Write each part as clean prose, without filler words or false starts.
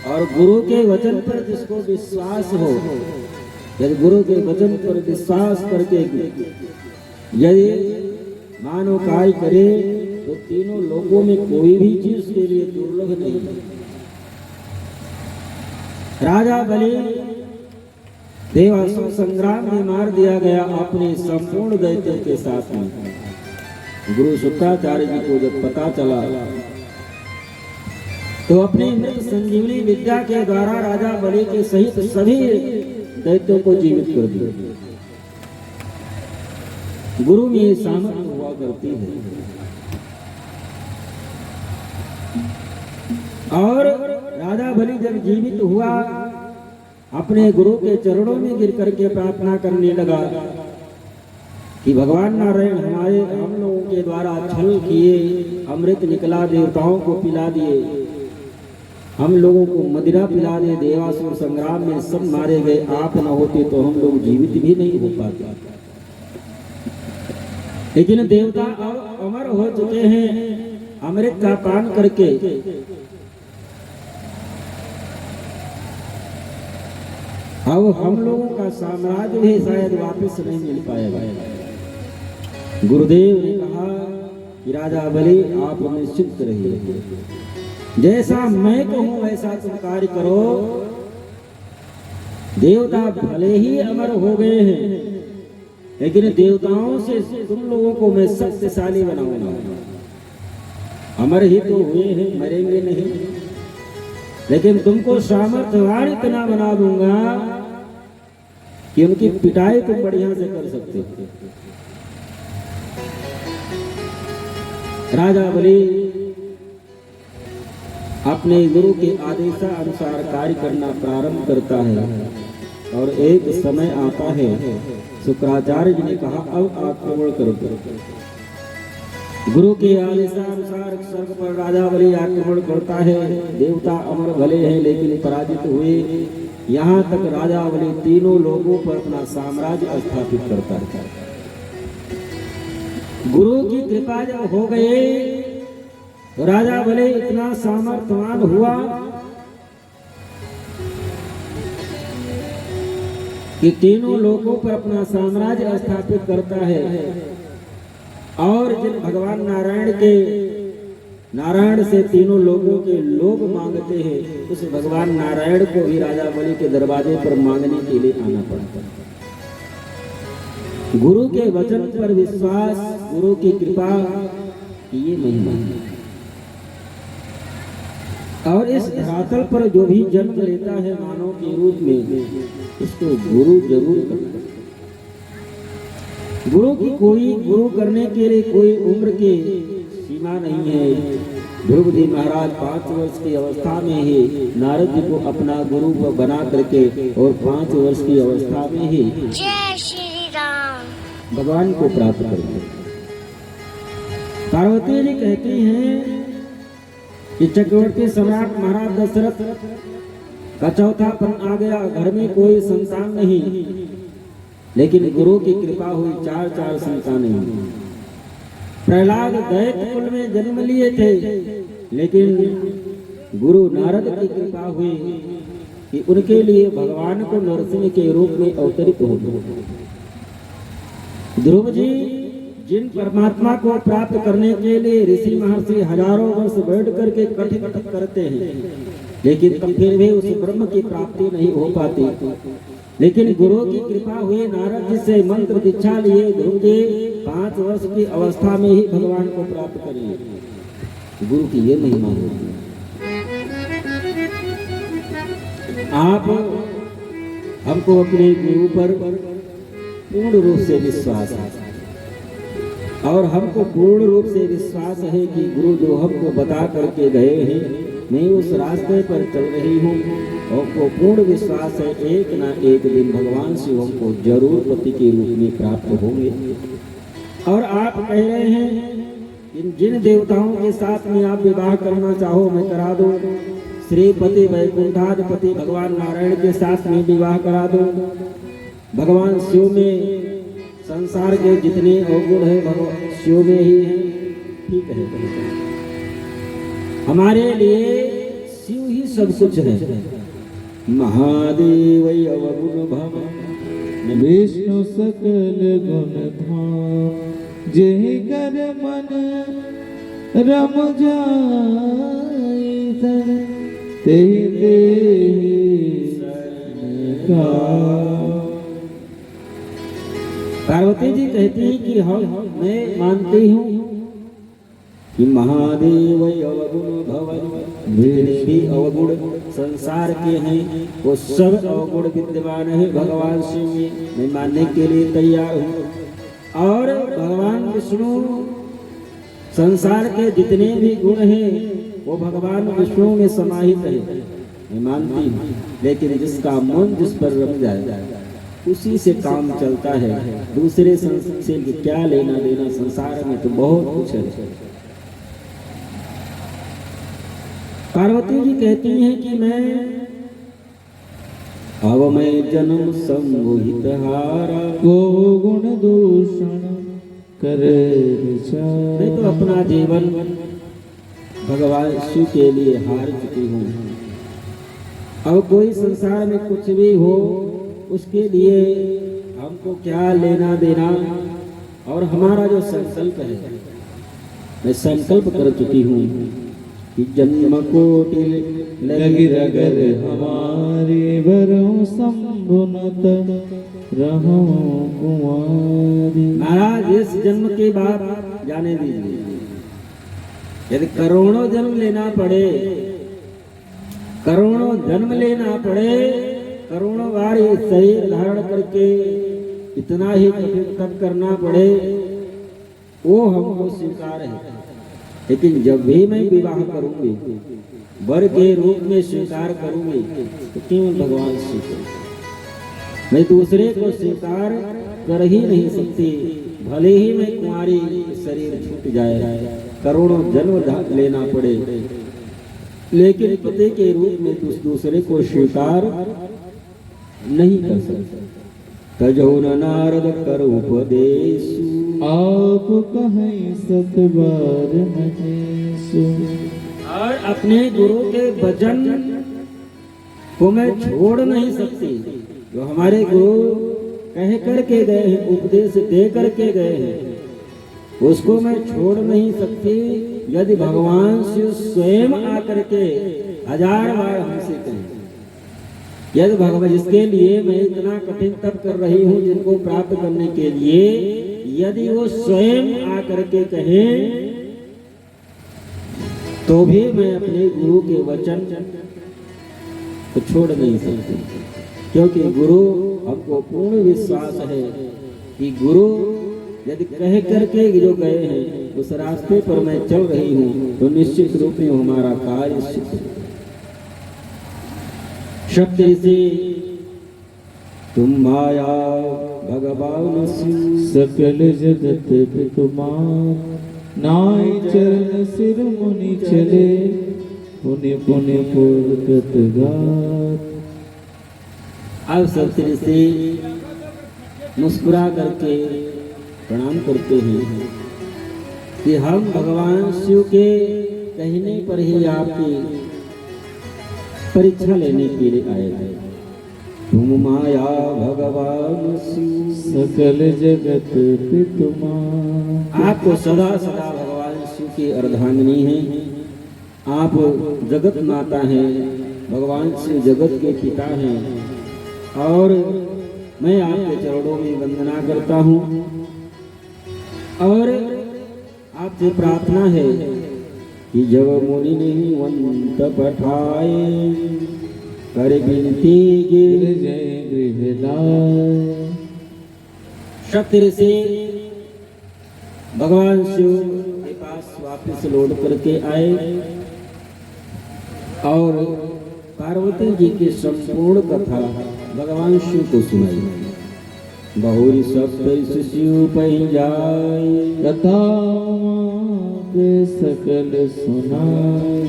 और गुरु के वचन पर जिसको विश्वास हो, यदि गुरु के वचन पर विश्वास करके यदि मानव कार्य करे तो तीनों लोगों में कोई भी चीज उसके लिए दुर्लभ नहीं है। राजा बलि देवासुर संग्राम में मार दिया गया अपने संपूर्ण दैत्यों के साथ में। गुरु शुक्राचार्य जी को जब पता चला तो अपने मृत संजीवनी विद्या के द्वारा राजा बलि के सहित सभी दैत्यों को जीवित कर दिया। गुरु में ये सामर्थ्य हुआ करती है। और राजा बलि जब जीवित हुआ अपने गुरु के चरणों में गिर करके प्रार्थना करने लगा कि भगवान नारायण हम लोगों के द्वारा छल किए, अमृत निकला, देवताओं को पिला दिए, हम लोगों को मदिरा पिला दे, देवासुर संग्राम में सब मारे गए, आप न होते तो हम लोग जीवित भी नहीं हो पाते। लेकिन देवता अब अमर हो चुके हैं अमृत का पान करके। अब हम लोगों का साम्राज्य भी शायद वापस नहीं मिल पाएगा। गुरुदेव ने कहा कि राजा बलि आप निश्चिंत रहिए, जैसा मैं कहूं वैसा तुम कार्य करो। देवता भले ही अमर हो गए हैं, लेकिन देवताओं से तुम लोगों को मैं शक्तिशाली बनाऊंगा। अमर ही तो हुए हैं, मरेंगे नहीं, लेकिन तुमको सामर्थ्यवान इतना बना दूंगा कि उनकी पिटाई तुम बढ़िया से कर सकते हो। राजा बलि अपने गुरु के आदेशानुसार कार्य करना प्रारंभ करता है और एक समय आता है, शुक्राचार्य जी ने कहा अब आक्रमण करो। गुरु के आदेशानुसार स्वर्ग पर राजा बलि आक्रमण करता है। देवता अमर भले हैं लेकिन पराजित हुए। यहाँ तक राजा बलि तीनों लोगों पर अपना साम्राज्य स्थापित करता है। गुरु की कृपा जब हो गए तो राजा बलि इतना सामर्थ्यवान हुआ कि तीनों लोगों पर अपना साम्राज्य स्थापित करता है। और जिन भगवान नारायण से तीनों लोगों के लोग मांगते हैं, उस भगवान नारायण को भी राजा बलि के दरवाजे पर मांगने के लिए आना पड़ता है। गुरु के वचन पर विश्वास, गुरु की कृपा, ये महिमा है। और इस धरातल पर जो भी जन्म लेता है मानव के रूप में, उसको गुरु जरूर करता है। गुरु करने के लिए कोई उम्र की सीमा नहीं है। ध्रुव जी महाराज 5 वर्ष की अवस्था में ही नारद जी को अपना गुरु बना करके और 5 वर्ष की अवस्था में ही जय श्री राम भगवान को प्राप्त कर दिया। पार्वती जी कहती हैं कि चक्रवर्ती सम्राट महाराज दशरथ का चौथापन आ गया, घर में कोई संतान नहीं, लेकिन गुरु की कृपा हुई 4 संतानें हुई। प्रहलाद दैत्य कुल में जन्म लिए थे, लेकिन गुरु नारद की कृपा हुई कि उनके लिए भगवान को नरसिंह के रूप में अवतरित हो गए। ध्रुव जी जिन परमात्मा को प्राप्त करने के लिए ऋषि महर्षि हजारों वर्ष बैठ करके कठ करते हैं, लेकिन तब फिर भी उस ब्रह्म की प्राप्ति नहीं हो पाती। लेकिन गुरु की कृपा हुई, नारद जी से मंत्र दीक्षा लिए ध्रुव जी 5 वर्ष की अवस्था में ही भगवान को प्राप्त करिए। गुरु की ये महिमा होती है। आप हमको अपने गुरु पर पूर्ण रूप से विश्वास है और हमको पूर्ण रूप से विश्वास है कि गुरु जो हमको बता करके गए हैं, मैं उस रास्ते पर चल रही हूँ। हमको पूर्ण विश्वास है एक ना एक दिन भगवान शिव हमको जरूर पति के रूप में प्राप्त होंगे। और आप कह रहे हैं जिन देवताओं के साथ में आप विवाह करना चाहो मैं करा दूं। श्रीपति वैकुंठाधिपति भगवान नारायण के साथ में विवाह करा दूं। भगवान शिव में संसार के जितने अवगुण है भगवान शिव में ही है। ठीक है, हमारे लिए शिव ही सब कुछ है। महादेव अवगुण भव विष्णु सकल गुण धाम जेहि कर मन रम जाय तेहि देहि पार्वती जी कहती हैं कि मैं मानती हूँ कि महादेव अवगुण भवन, जितने भी अवगुण संसार के हैं वो सब अवगुण विद्यमान है भगवान शिव में। मैं मानने के लिए तैयार हूँ। और भगवान विष्णु संसार के जितने भी गुण हैं वो भगवान विष्णु में समाहित है, मैं मानती हूँ। लेकिन जिसका मन जिस पर रम जाए उसी से काम चलता है। दूसरे से क्या लेना देना, संसार में तो बहुत कुछ है। पार्वती जी कहती हैं कि मैं जन्म संमोहित हारा को गुण दूषण कर मैं तो अपना जीवन भगवान शिव के लिए हार चुकी हूँ। अब कोई संसार में कुछ भी हो उसके लिए हमको क्या लेना देना। और हमारा जो संकल्प है, मैं संकल्प कर चुकी हूँ कि जन्म कोटि लगी रगर हमारी बरों संभुनत रहो कुंवारी। महाराज इस जन्म के बाद जाने दीजिए, यदि करोड़ों जन्म लेना पड़े, करोड़ों जन्म लेना पड़े, करोड़ों बार ये शरीर धारण करके इतना ही तप करना पड़े, वो हमको स्वीकार है। लेकिन जब भी मैं विवाह करूंगी, वर के रूप में स्वीकार करूंगी, तो केवल भगवान शिव को, मैं दूसरे को स्वीकार कर ही नहीं सकती। भले ही मैं कुंवारी शरीर छूट जाए, करोड़ों जन्म लेना पड़े, लेकिन पति के रूप में दूसरे को स्वीकार नहीं कर सकता। तजो नारद कर उपदेश आप कहें सत बार महेशु। और अपने गुरु के वचन को मैं छोड़ नहीं सकती। जो हमारे गुरु कह करके गए हैं, उपदेश दे करके गए हैं, उसको मैं छोड़ नहीं सकती। यदि भगवान शिव स्वयं आकर के 1000 बार हमसे कहें, यदि भगवान जिसके लिए मैं इतना कठिन तप कर रही हूँ, जिनको प्राप्त करने के लिए, यदि वो स्वयं आकर के कहें, तो भी मैं अपने गुरु के वचन को छोड़ नहीं सकती। क्योंकि गुरु हमको पूर्ण विश्वास है कि गुरु यदि कह करके जो गए हैं उस रास्ते पर मैं चल रही हूँ, तो निश्चित रूप में हमारा कार्य सिद्ध है। शक्ति से तुम माया भगवान शिव सकल जगत पितुमान नाय चरण सिर मुनि चले पुनि पुनि पुरगत गात। अब सत्य से मुस्कुरा करके प्रणाम करते हैं कि हम भगवान शिव के कहने पर ही आपकी परीक्षा लेने के लिए आए थे। तुम माया भगवान शिव सकल जगत पितुमान। आपको सदा सदा भगवान शिव की अर्धांगिनी है। आप जगत माता हैं, भगवान शिव जगत के पिता हैं। और मैं आपके चरणों में वंदना करता हूँ और आपसे प्रार्थना है कि जब मुनि वंत पठाए कर बिनती गिर जय गृह लाए। शक्ति से भगवान शिव के पास वापस लौट करके आए और पार्वती जी की संपूर्ण कथा भगवान शिव को सुनाई। बहुरी सप्त शिव पही जाए कथा के सकल सुनाए।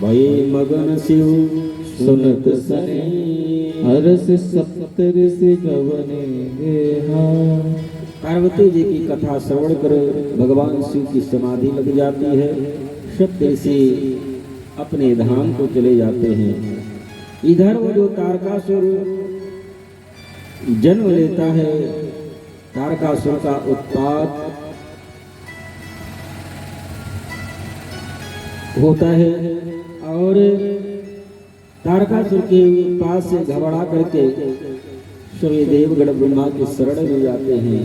भय मगन शिव सुनत सने हरस सप्तऋषि गवने गेहा। पार्वती जी की कथा श्रवण कर भगवान शिव की समाधि लग जाती है। सप्तऋषि अपने धाम को चले जाते हैं। इधर वो जो तारकासुर जन्म लेता है, तारकासुर का उत्पात होता है और तारकासुर के पास से घबरा करके सभी देवगण ब्रह्मा की शरण में जाते हैं।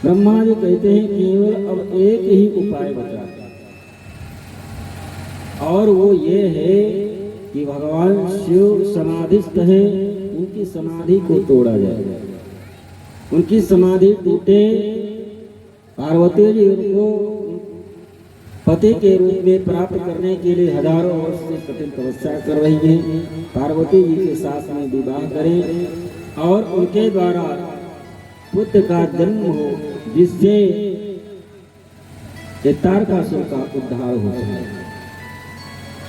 ब्रह्मा जी कहते हैं केवल अब एक ही उपाय बचा और वो ये है कि भगवान शिव समाधिस्थ है, उनकी समाधि को तोड़ा जाए। उनकी समाधि टूटे, पार्वती जी उनको पति के रूप में प्राप्त करने के लिए हजारों वर्ष से कठिन तपस्या कर रही हैं। पार्वती जी के साथ में विवाह करें और उनके द्वारा पुत्र का जन्म हो, जिससे तारकासुर का उद्धार हो सके।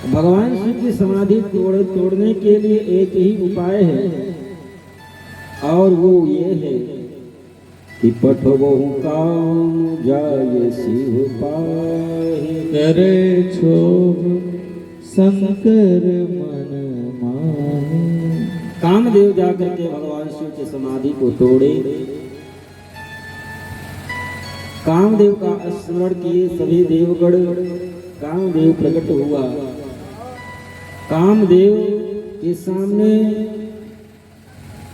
भगवान शिव की समाधि तोड़ने के लिए एक ही उपाय है और वो ये है कि पठबो काम जाय शिव पाहि, करे क्षोभ शंकर मन माहि। कामदेव जाकर के भगवान शिव की समाधि को तोड़े। कामदेव का स्मरण किए सभी देवगण, कामदेव प्रकट हुआ। कामदेव के सामने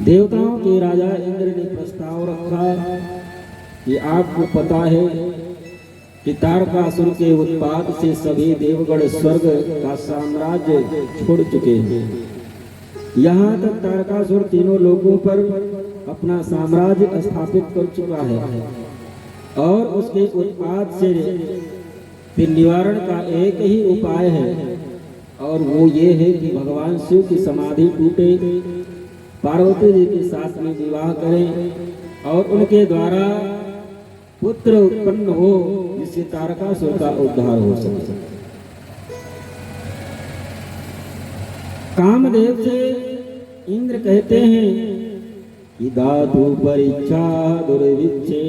देवताओं के राजा इंद्र ने प्रस्ताव रखा कि आपको पता है कि तारकासुर के उत्पात से सभी देवगण स्वर्ग का साम्राज्य छोड़ चुके हैं। यहाँ तक तारकासुर तीनों लोगों पर अपना साम्राज्य स्थापित कर चुका है और उसके उत्पात से फिर निवारण का एक ही उपाय है और वो ये है कि भगवान शिव की समाधि टूटे, पार्वती जी के साथ में विवाह करें और उनके द्वारा पुत्र उत्पन्न हो, जिससे तारकासुर का उद्धार हो सके। कामदेव से इंद्र कहते हैं कि दातु परीक्षा दुर्विच्छे।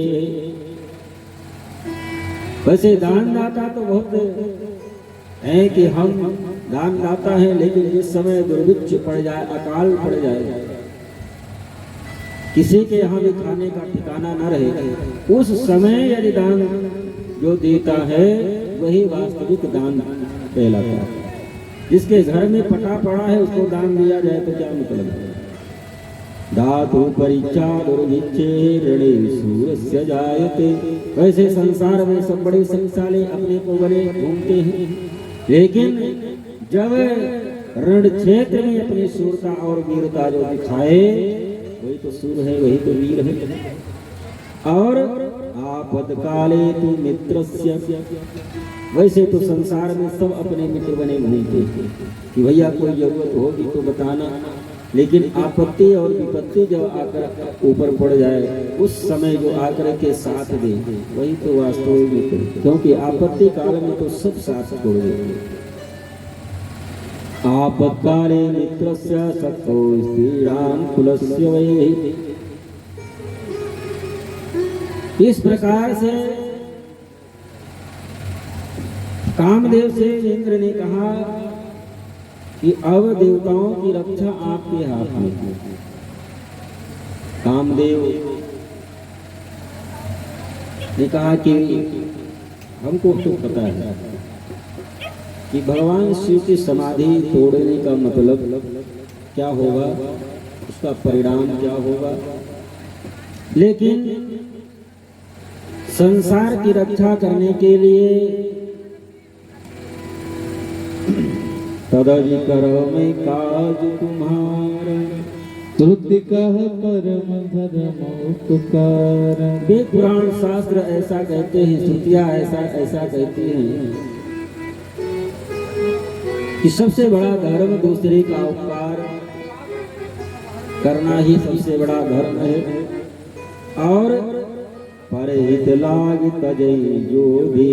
वैसे दानदाता तो बहुत है कि हम दानदाता हैं, लेकिन जिस समय दुर्भिक्ष पड़ जाए, अकाल पड़ जाए, किसी के यहाँ भी खाने का ठिकाना न रहे, उस समय यदि दान जो देता है वही वास्तविक दान कहलाता है। जिसके घर में पटा पड़ा है उसको दान दिया जाए तो क्या मतलब है। धातु परीक्षा दुर्भिक्षे ऋणे सूरस्य जायते। वैसे संसार में सब बड़े संसाले अपने को बने घूमते हैं, लेकिन जब रण क्षेत्र में अपनी शूरता और वीरता जो दिखाए वही तो सूर है, वही तो वीर है। और आपदकाले तु मित्रस्य। वैसे तो संसार में सब अपने मित्र बने घूमते हैं कि भैया कोई जरूरत होगी तो बताना, लेकिन आपत्ति और विपत्ति जब आकर ऊपर पड़ जाए उस समय जो आकर के साथ दे वही तो वास्तविक मित्र। क्योंकि आपत्ति काल में तो सब साथ छोड़ देते। आपत्काले मित्रस्य सत्तो स्त्रीणां कुलस्य वै। इस प्रकार से कामदेव से इंद्र ने कहा कि अब देवताओं की रक्षा आपके हाथ में है। कामदेव ने कहा कि हमको तो पता है कि भगवान शिव की समाधि तोड़ने का मतलब क्या होगा, उसका परिणाम क्या होगा, लेकिन संसार की रक्षा करने के लिए तदवि करो में काज तुम्हारा, श्रुति कह परम धर्म उपकार। वेद पुराण शास्त्र ऐसा कहते हैं, श्रुतियां ऐसा कहती हैं कि सबसे बड़ा धर्म दूसरे का उपकार करना ही सबसे बड़ा धर्म है। और परहित लाग तजई जो भी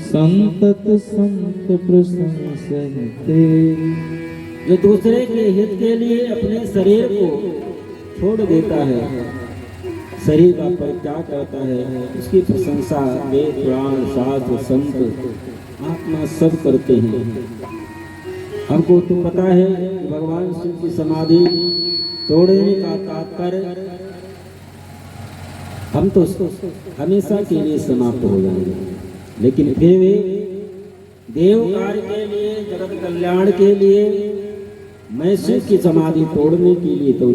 संतत संत प्रशंसते। जो दूसरे के हित के लिए अपने शरीर को छोड़ देता है, शरीर का परित्याग करता है, उसकी प्रशंसा वेद पुराण शास्त्र संत आत्मा सब करते हैं। हमको तो पता है भगवान शिव की समाधि तोड़ने का तात्पर्य हम तो हमेशा के लिए समाप्त हो जाएंगे, लेकिन फिर वे देव कार्य के लिए, जगत कल्याण के लिए मैं शिव की समाधि तोड़ने के लिए तो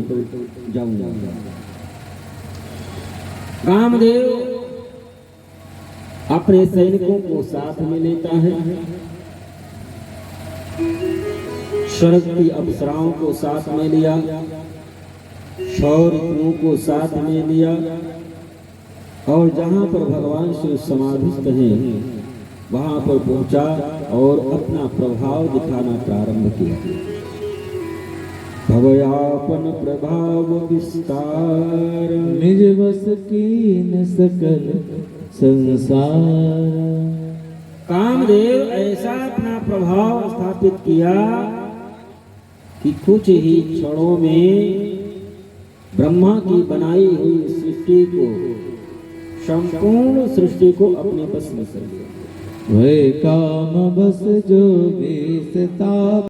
जाऊंगा। कामदेव अपने सैनिकों को साथ में लेता है, स्वर्ग की अप्सराओं को साथ में लिया, शौर्यों को साथ में लिया, और जहां पर भगवान शिव समाधिस्थ हैं वहां पर पहुंचा और अपना प्रभाव दिखाना प्रारंभ किया। भवयापन प्रभाव विस्तार, निज बस कीन सकल संसार। कामदेव ऐसा अपना प्रभाव स्थापित किया कि कुछ ही क्षणों में ब्रह्मा की बनाई हुई सृष्टि को, संपूर्ण सृष्टि को अपने बस में कर लिया। वै काम बस जो भी